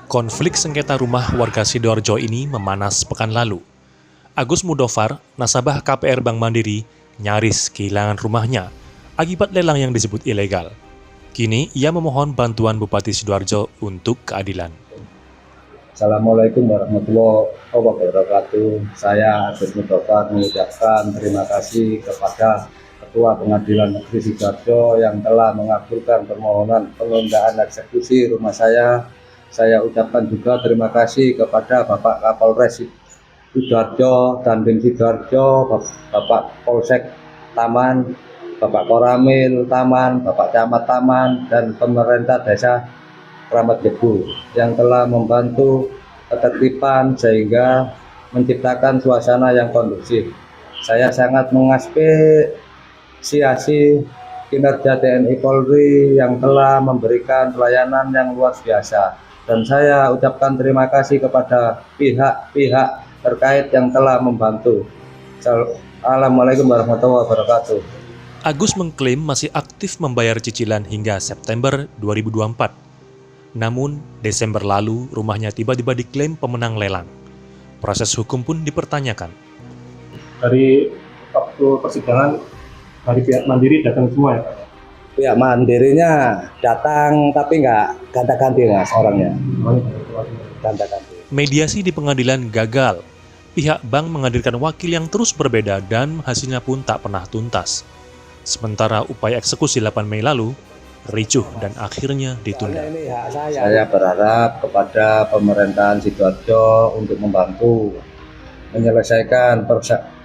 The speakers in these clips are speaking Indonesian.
Konflik sengketa rumah warga Sidoarjo ini memanas pekan lalu. Agus Mudofar, nasabah KPR Bank Mandiri, nyaris kehilangan rumahnya akibat lelang yang disebut ilegal. Kini ia memohon bantuan Bupati Sidoarjo untuk keadilan. Assalamualaikum warahmatullahi wabarakatuh. Saya Agus Mudofar mengucapkan terima kasih kepada Ketua Pengadilan Negeri Sidoarjo yang telah mengabulkan permohonan penundaan eksekusi rumah saya. Saya ucapkan juga terima kasih kepada Bapak Kapolres Sidoarjo, Dandim Sidoarjo, Bapak Polsek Taman, Bapak Koramil Taman, Bapak Camat Taman, dan pemerintah desa Kramat Jebul yang telah membantu ketertiban sehingga menciptakan suasana yang kondusif. Saya sangat mengapresiasi kinerja TNI Polri yang telah memberikan pelayanan yang luar biasa. Dan saya ucapkan terima kasih kepada pihak-pihak terkait yang telah membantu. Assalamualaikum warahmatullahi wabarakatuh. Agus mengklaim masih aktif membayar cicilan hingga September 2024. Namun, Desember lalu rumahnya tiba-tiba diklaim pemenang lelang. Proses hukum pun dipertanyakan. Dari waktu persidangan, dari pihak Mandiri datang semua ya Pak? Pihak Mandirinya datang tapi nggak ganti-ganti mas orangnya. Ganti-ganti. Mediasi di pengadilan gagal. Pihak bank menghadirkan wakil yang terus berbeda dan hasilnya pun tak pernah tuntas. Sementara upaya eksekusi 8 Mei lalu, ricuh dan akhirnya ditunda. Ini hak saya berharap kepada pemerintahan Sidoarjo untuk membantu menyelesaikan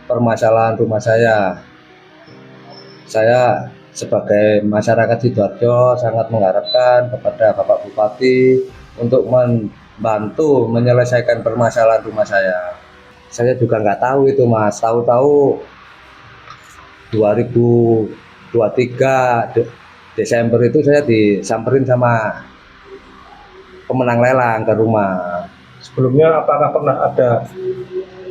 permasalahan rumah saya. Saya sebagai masyarakat Sidoarjo sangat mengharapkan kepada Bapak Bupati untuk membantu menyelesaikan permasalahan rumah saya. Saya juga nggak tahu itu mas, tahu-tahu 2023 Desember itu saya disamperin sama pemenang lelang ke rumah. Sebelumnya apakah pernah ada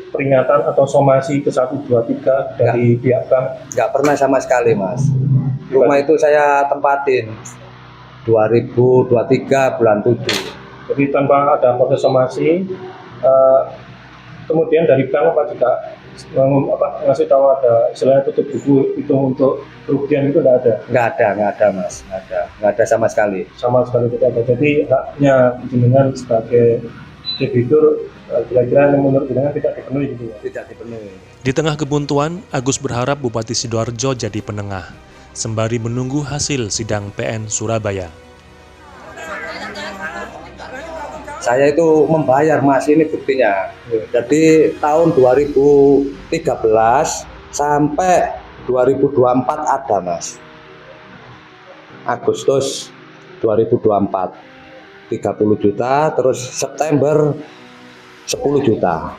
peringatan atau somasi ke 123 dari pihak bank? Nggak pernah sama sekali mas. Rumah itu saya tempatin 2023 bulan 7. Jadi tanpa ada proses somasi, kemudian dari bank Pak juga ngasih tahu ada istilahnya tutup buku itu untuk kerugian itu nggak ada? Nggak ada mas, nggak ada sama sekali. Sama sekali tidak ada. Jadi haknya jenengan sebagai debitur kira-kira yang menurut jenengan tidak dipenuhi gitu ya? Tidak dipenuhi. Di tengah kebuntuan, Agus berharap Bupati Sidoarjo jadi penengah, sembari menunggu hasil sidang PN Surabaya. Saya itu membayar mas, ini buktinya. Jadi tahun 2013 sampai 2024 ada mas. Agustus 2024 30 juta, terus September 10 juta.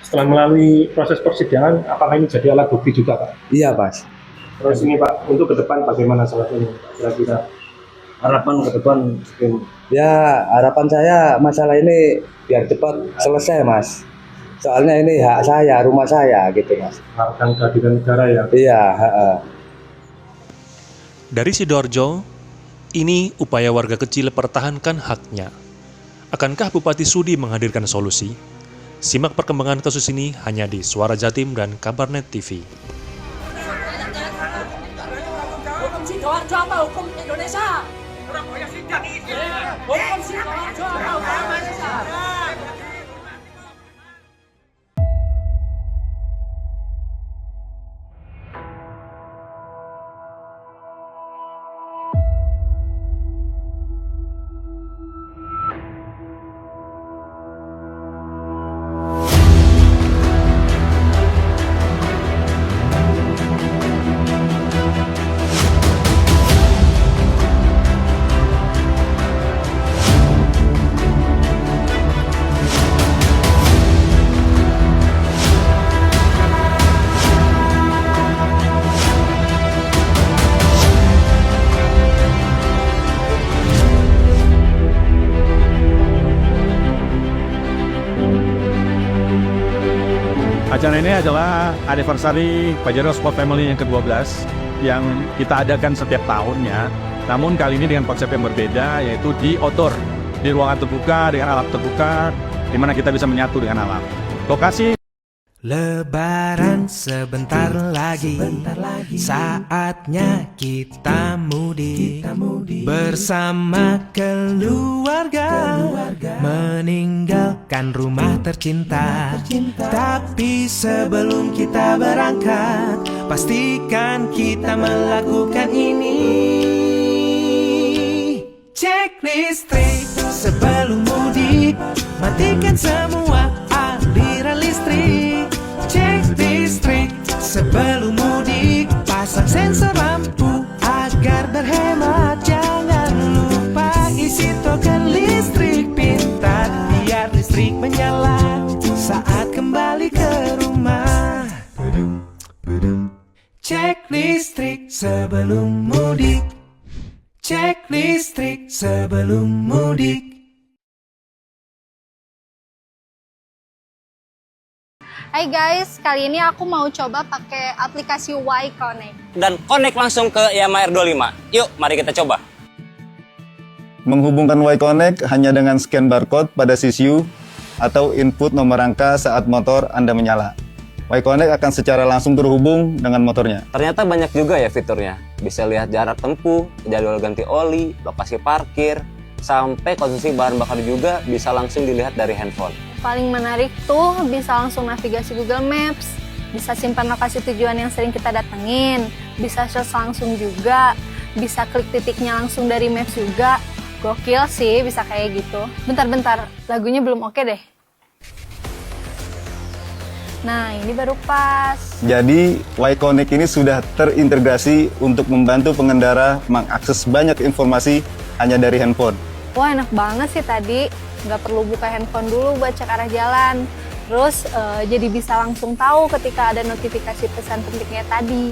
Setelah melalui proses persidangan, apakah ini jadi alat bukti juga Pak? Iya mas. Terus ini Pak, untuk ke depan bagaimana salah ini kira-kira? Harapan ke depan, ya harapan saya masalah ini biar cepat selesai mas. Soalnya ini hak saya, rumah saya gitu mas. Harapan kehadiran negara ya? Iya. Dari Sidoarjo, ini upaya warga kecil pertahankan haknya. Akankah Bupati sudi menghadirkan solusi? Simak perkembangan kasus ini hanya di Suara Jatim dan Kabarnet TV. Hukum Sidoarjo apa hukum Indonesia? Hukum Sidoarjo apa hukum Indonesia? Acara ini adalah anniversary Pajero Sport Family yang ke-12 yang kita adakan setiap tahunnya. Namun kali ini dengan konsep yang berbeda, yaitu di outdoor. di ruangan terbuka dengan alam terbuka, di mana kita bisa menyatu dengan alam. Lokasi Lebaran sebentar lagi, saatnya kita mudik, bersama keluarga, meninggalkan rumah tercinta. Tapi sebelum kita berangkat, pastikan kita melakukan ini. Cek listrik sebelum mudik, matikan semua aliran listrik. Cek listrik sebelum mudik, pasang sensor lampu agar berhemat. Jangan lupa isi token listrik pintar, biar listrik menyala saat kembali ke rumah. Cek listrik sebelum mudik. Cek listrik sebelum mudik. Hai guys, kali ini aku mau coba pakai aplikasi Y-Connect. Dan connect langsung ke Yamaha R25. Yuk, mari kita coba. Menghubungkan Y-Connect hanya dengan scan barcode pada CCU atau input nomor rangka saat motor Anda menyala. Y-Connect akan secara langsung terhubung dengan motornya. Ternyata banyak juga ya fiturnya. Bisa lihat jarak tempuh, jadwal ganti oli, lokasi parkir, sampai konsumsi bahan bakar juga bisa langsung dilihat dari handphone. Paling menarik tuh bisa langsung navigasi Google Maps, bisa simpan lokasi tujuan yang sering kita datengin, bisa search langsung juga, bisa klik titiknya langsung dari Maps juga. Gokil sih bisa kayak gitu. Bentar-bentar, lagunya belum oke deh. Nah, ini baru pas. Jadi, Y-Connect ini sudah terintegrasi untuk membantu pengendara mengakses banyak informasi hanya dari handphone. Wah, enak banget sih tadi. Nggak perlu buka handphone dulu buat cek arah jalan. Terus jadi bisa langsung tahu ketika ada notifikasi pesan pentingnya tadi.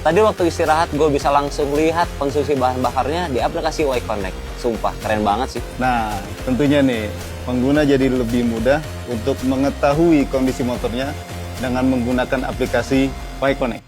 Tadi waktu istirahat gue bisa langsung lihat konsumsi bahan bakarnya di aplikasi Y-Connect. Sumpah, keren banget sih. Nah, tentunya nih, pengguna jadi lebih mudah untuk mengetahui kondisi motornya dengan menggunakan aplikasi Y-Connect.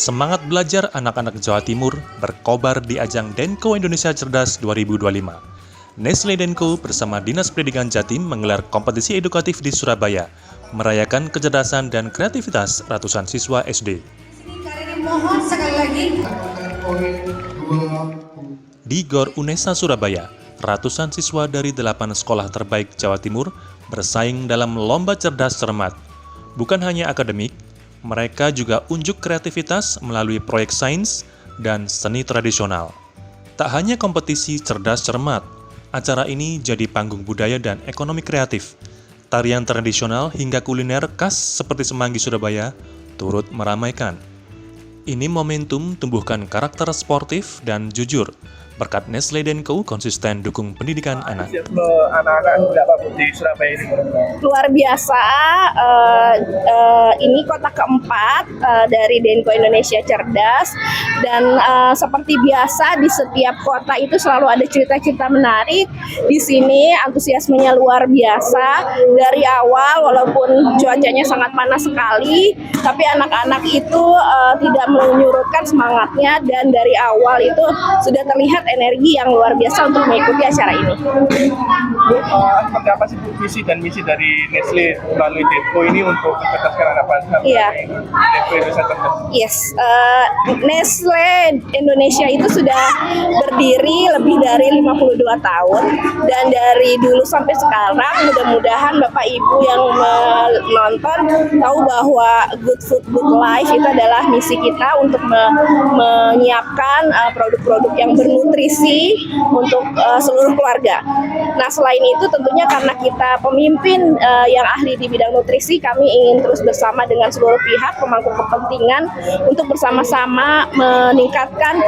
Semangat belajar anak-anak Jawa Timur berkobar di ajang Denko Indonesia Cerdas 2025. Nestle Denko bersama Dinas Pendidikan Jatim menggelar kompetisi edukatif di Surabaya, merayakan kecerdasan dan kreativitas ratusan siswa SD. Mohon sekali lagi. Di Gor Unesa Surabaya, ratusan siswa dari 8 sekolah terbaik Jawa Timur bersaing dalam lomba cerdas cermat. Bukan hanya akademik, mereka juga unjuk kreativitas melalui proyek sains dan seni tradisional. Tak hanya kompetisi cerdas cermat, acara ini jadi panggung budaya dan ekonomi kreatif. Tarian tradisional hingga kuliner khas seperti semanggi Surabaya turut meramaikan. Ini momentum tumbuhkan karakter sportif dan jujur. Berkat Nestle Denko konsisten dukung pendidikan anak. Anak-anak tidak apa di Surabaya ini. Luar biasa, ini kota keempat dari Denko Indonesia Cerdas, dan seperti biasa di setiap kota itu selalu ada cerita-cerita menarik. Di sini antusiasmenya luar biasa dari awal, walaupun cuacanya sangat panas sekali, tapi anak-anak itu tidak menyurutkan semangatnya, dan dari awal itu sudah terlihat energi yang luar biasa untuk mengikuti acara ini. Bu, seperti apa sih visi dan misi dari Nestle melalui Denko ini untuk mencerdaskan anak bangsa? Iya. Denko Indonesia Cerdas. Yes, Nestle Indonesia itu sudah berdiri lebih dari 52 tahun, dan dari dulu sampai sekarang mudah-mudahan Bapak Ibu yang menonton tahu bahwa Good Food Good Life itu adalah misi kita untuk menyiapkan produk-produk yang bernutrisi untuk seluruh keluarga. Nah, selain itu tentunya karena kita pemimpin yang ahli di bidang nutrisi, kami ingin terus bersama dengan seluruh pihak pemangku kepentingan untuk bersama-sama meningkatkan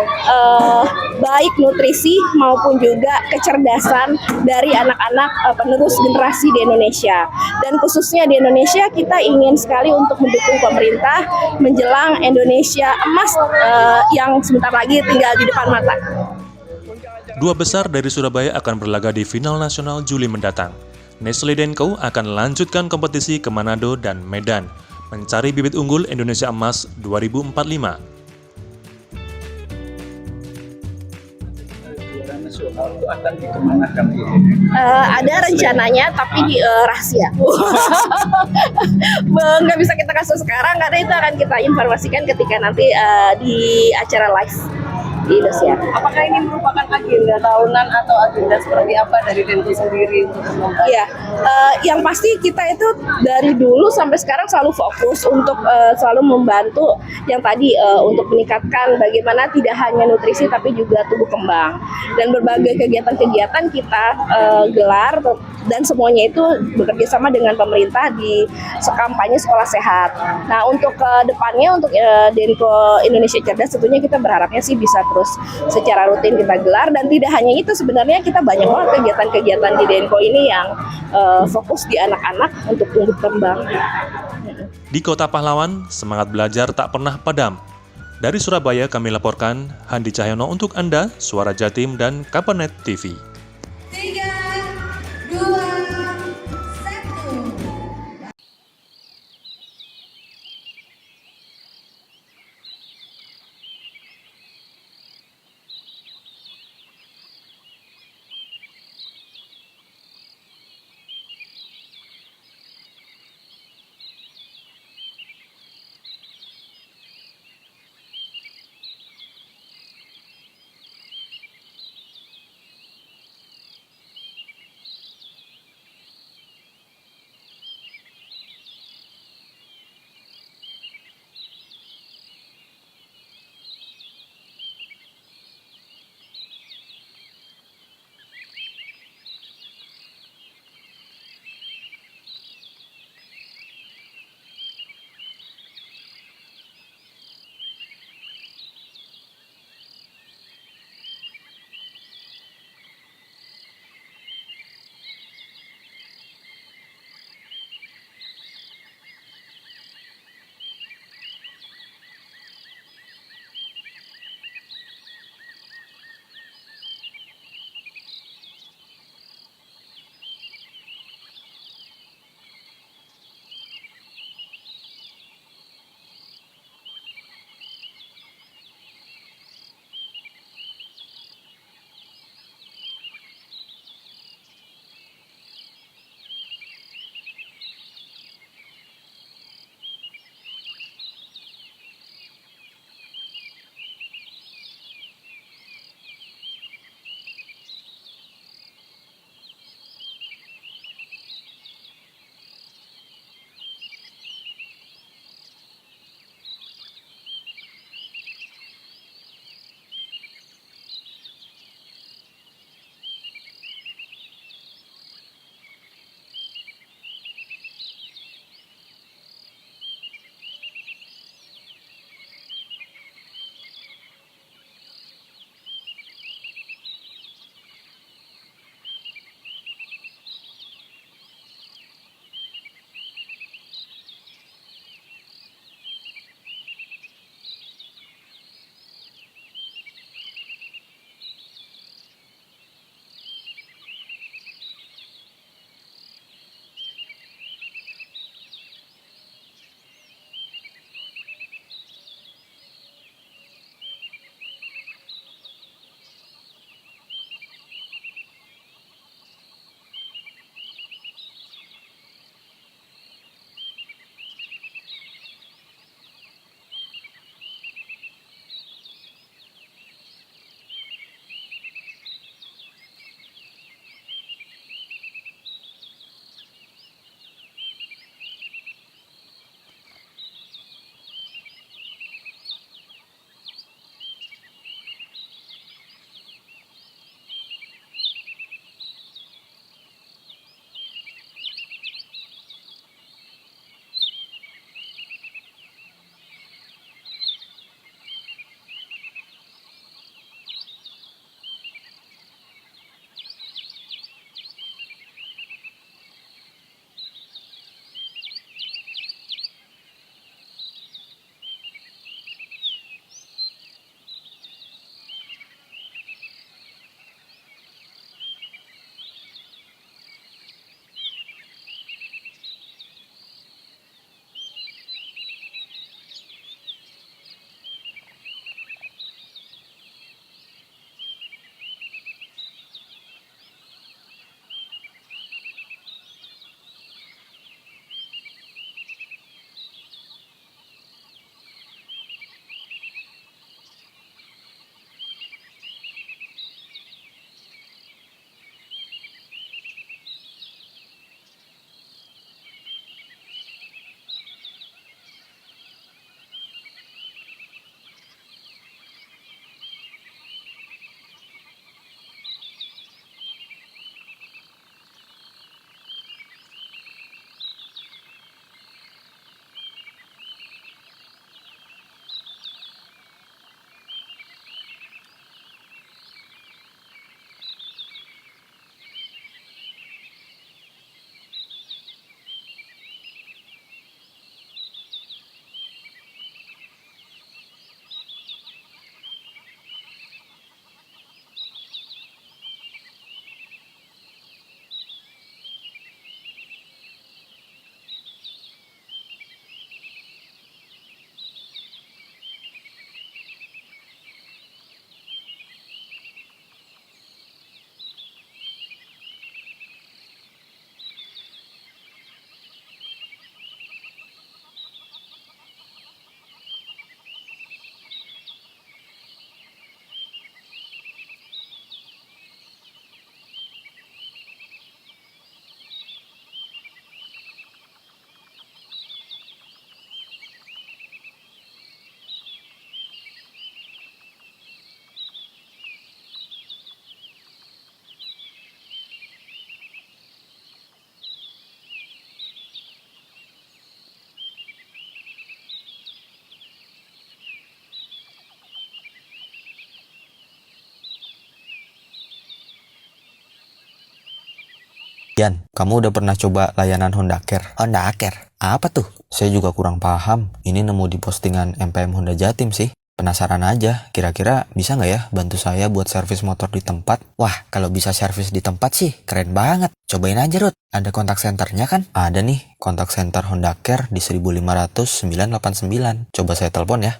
baik nutrisi maupun juga kecerdasan dari anak-anak penerus generasi di Indonesia. Dan khususnya di Indonesia, kita ingin sekali untuk mendukung pemerintah menjelang Indonesia emas yang sebentar lagi tinggal di depan mata. Dua besar dari Surabaya akan berlaga di final nasional Juli mendatang. Nestle Denko akan lanjutkan kompetisi ke Manado dan Medan, mencari bibit unggul Indonesia Emas 2045. Ada rencananya, tapi rahasia. Nggak bisa kita kasih sekarang, karena itu akan kita informasikan ketika nanti di acara live di Indosiar. Apakah ini merupakan agenda tahunan atau agenda seperti apa dari Denko sendiri? Iya, yang pasti kita itu dari dulu sampai sekarang selalu fokus untuk selalu membantu yang tadi untuk meningkatkan bagaimana tidak hanya nutrisi tapi juga tumbuh kembang, dan berbagai kegiatan-kegiatan kita gelar, dan semuanya itu bekerja sama dengan pemerintah di kampanye sekolah sehat. Nah, untuk depannya untuk Denko Indonesia Cerdas tentunya kita berharapnya sih bisa terus secara rutin kita gelar, dan tidak hanya itu, sebenarnya kita banyak banget kegiatan-kegiatan di Denko ini yang fokus di anak-anak untuk tumbuh kembang. Di Kota Pahlawan, semangat belajar tak pernah padam. Dari Surabaya kami laporkan, Handi Cahyono untuk Anda, Suara Jatim dan Kapanet TV. 3, 2, Yan, kamu udah pernah coba layanan Honda Care? Honda Care? Apa tuh? Saya juga kurang paham. Ini nemu di postingan MPM Honda Jatim sih. Penasaran aja, kira-kira bisa nggak ya bantu saya buat servis motor di tempat? Wah, kalau bisa servis di tempat sih, keren banget. Cobain aja, Rut. Ada kontak senternya kan? Ada nih, kontak center Honda Care di 1500989. Coba saya telepon ya.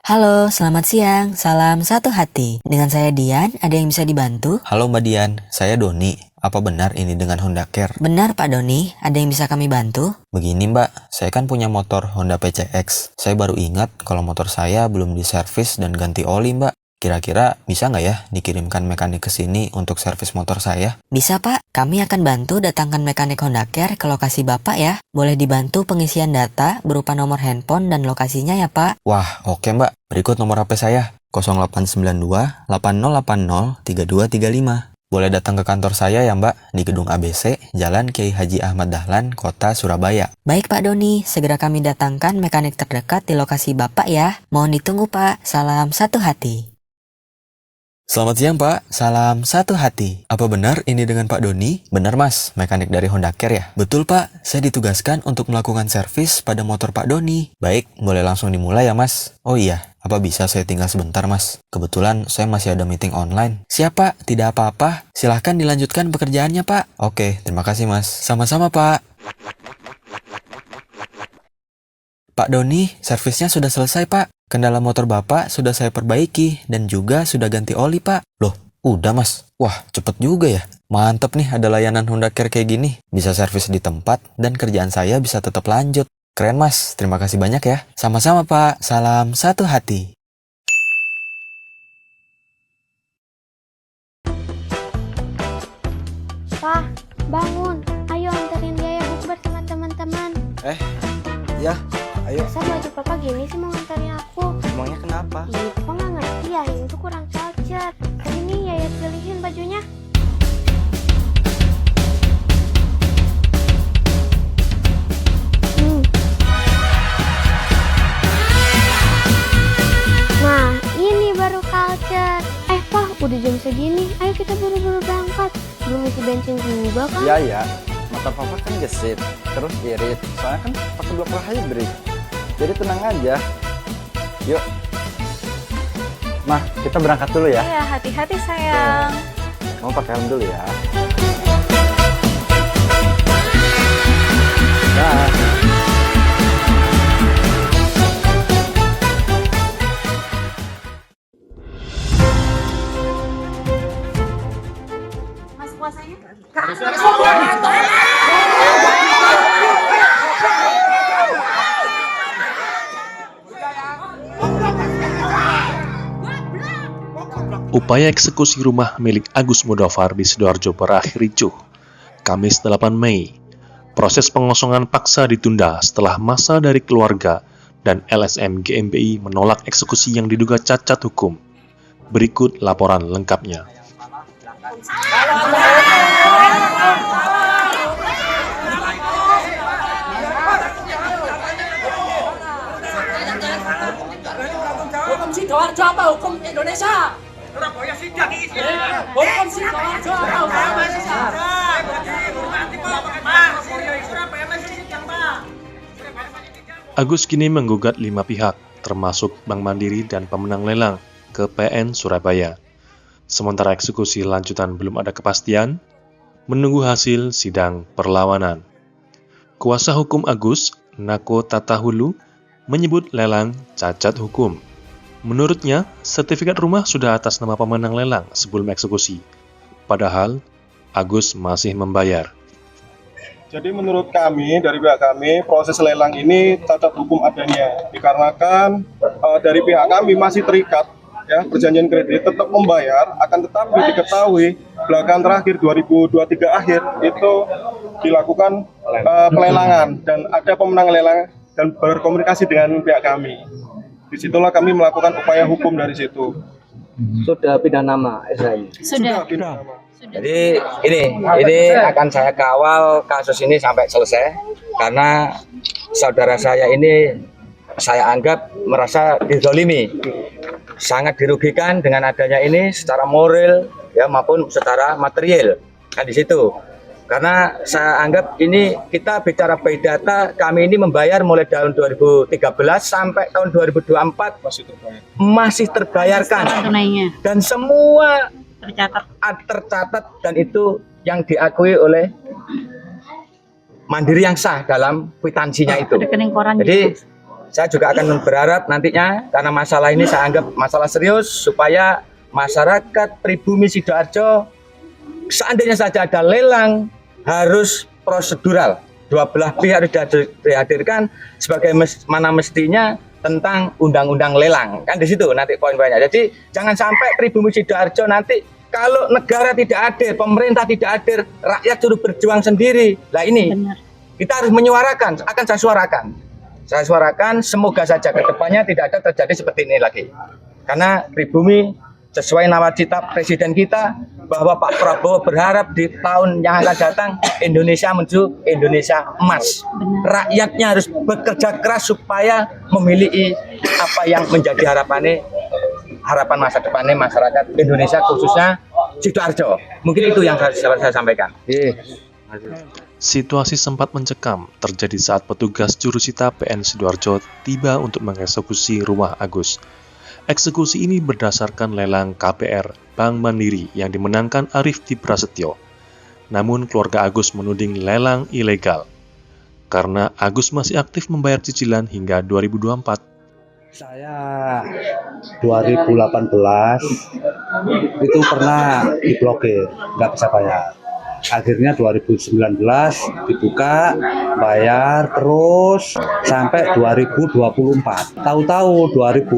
Halo, selamat siang. Salam satu hati. Dengan saya Dian, ada yang bisa dibantu? Halo Mbak Dian, saya Doni. Apa benar ini dengan Honda Care? Benar Pak Doni, ada yang bisa kami bantu? Begini Mbak, saya kan punya motor Honda PCX. Saya baru ingat kalau motor saya belum diservis dan ganti oli Mbak. Kira-kira bisa nggak ya dikirimkan mekanik ke sini untuk servis motor saya? Bisa Pak, kami akan bantu datangkan mekanik Honda Care ke lokasi Bapak ya. Boleh dibantu pengisian data berupa nomor handphone dan lokasinya ya Pak. Wah, oke Mbak. Berikut nomor HP saya, 0892 8080 3235. Boleh datang ke kantor saya ya Mbak, di Gedung ABC, Jalan Kiai Haji Ahmad Dahlan, Kota Surabaya. Baik Pak Doni, segera kami datangkan mekanik terdekat di lokasi Bapak ya. Mohon ditunggu Pak, salam satu hati. Selamat siang Pak, salam satu hati. Apa benar ini dengan Pak Doni? Benar Mas, mekanik dari Honda Care ya? Betul Pak, saya ditugaskan untuk melakukan servis pada motor Pak Doni. Baik, boleh langsung dimulai ya Mas? Oh iya, apa bisa saya tinggal sebentar Mas? Kebetulan saya masih ada meeting online. Siap Pak, tidak apa-apa. Silahkan dilanjutkan pekerjaannya Pak. Oke, terima kasih Mas. Sama-sama Pak. Pak Doni, servisnya sudah selesai Pak. Kendala motor Bapak sudah saya perbaiki dan juga sudah ganti oli Pak. Loh, udah Mas? Wah, cepet juga ya. Mantep nih ada layanan Honda Care kayak gini. Bisa servis di tempat dan kerjaan saya bisa tetap lanjut. Keren Mas, terima kasih banyak ya. Sama-sama Pak, salam satu hati. Pak, bangun. Ayo anterin Yaya bukber sama teman-teman. Ya, ayo. Masa baju papa gini sih mau nganterin aku? Emangnya kenapa? Ih, papa nggak ngerti ya, ini tuh kurang culture. Ini Yaya pilihin bajunya. Nah, ini baru culture. Pak, udah jam segini. Ayo kita buru-buru berangkat. Belum isi bensin juga kan? Iya, motor papa kan gesit, terus irit. Soalnya kan pakai blok hybrid. Jadi tenang aja. Yuk. Mah, kita berangkat dulu ya. Iya, hati-hati sayang. Kamu pakai helm dulu ya. Dah. Upaya eksekusi rumah milik Agus Mudofar di Sidoarjo berakhir ricuh. Kamis 8 Mei, proses pengosongan paksa ditunda setelah masa dari keluarga dan LSM GMBI menolak eksekusi yang diduga cacat hukum. Berikut laporan lengkapnya. Hukum Sidoarjo apa hukum Indonesia? Hukum Sidoarjo apa hukum Indonesia? Agus kini menggugat 5 pihak, termasuk Bank Mandiri dan pemenang lelang, ke PN Surabaya. Sementara eksekusi lanjutan belum ada kepastian, menunggu hasil sidang perlawanan. Kuasa hukum Agus, Nako Tatahulu, menyebut lelang cacat hukum. Menurutnya, sertifikat rumah sudah atas nama pemenang lelang sebelum eksekusi. Padahal, Agus masih membayar. Jadi menurut kami, dari pihak kami, proses lelang ini cacat hukum adanya. Dikarenakan dari pihak kami masih terikat, ya, perjanjian kredit tetap membayar, akan tetapi diketahui belakangan terakhir 2023 akhir itu dilakukan pelelangan dan ada pemenang lelang dan berkomunikasi dengan pihak kami. Disitulah kami melakukan upaya hukum dari situ. Sudah pindah nama SHI? Sudah. Jadi ini akan saya kawal kasus ini sampai selesai karena saudara saya ini saya anggap merasa dizolimi, sangat dirugikan dengan adanya ini secara moral ya maupun secara material. kan di situ. Karena saya anggap ini kita bicara by data, kami ini membayar mulai tahun 2013 sampai tahun 2024 masih terbayarkan dan semua tercatat dan itu yang diakui oleh Mandiri yang sah dalam kwitansinya itu. Jadi saya juga akan berharap nantinya karena masalah ini saya anggap masalah serius supaya masyarakat pribumi Sidoarjo seandainya saja ada lelang harus prosedural, dua belah pihak harus dihadirkan sebagai mana mestinya tentang undang-undang lelang, kan di situ nanti poin-poinnya. Jadi jangan sampai pribumi Sidoarjo nanti kalau negara tidak hadir, pemerintah tidak hadir, rakyat suruh berjuang sendiri. Nah ini kita harus menyuarakan, akan saya suarakan, semoga saja ke depannya tidak ada terjadi seperti ini lagi. Karena pribumi sesuai nawacita Presiden kita bahwa Pak Prabowo berharap di tahun yang akan datang Indonesia menuju Indonesia emas. Rakyatnya harus bekerja keras supaya memiliki apa yang menjadi harapan masa depannya masyarakat Indonesia khususnya Sidoarjo. Mungkin itu yang saya sampaikan. Situasi sempat mencekam terjadi saat petugas jurusita PN Sidoarjo tiba untuk mengeksekusi rumah Agus. Eksekusi ini berdasarkan lelang KPR Bank Mandiri yang dimenangkan Arif Prasetyo. Namun keluarga Agus menuding lelang ilegal karena Agus masih aktif membayar cicilan hingga 2024. Saya 2018 itu pernah diblokir, nggak bisa bayar. Akhirnya 2019 dibuka, bayar terus sampai 2024. Tahu-tahu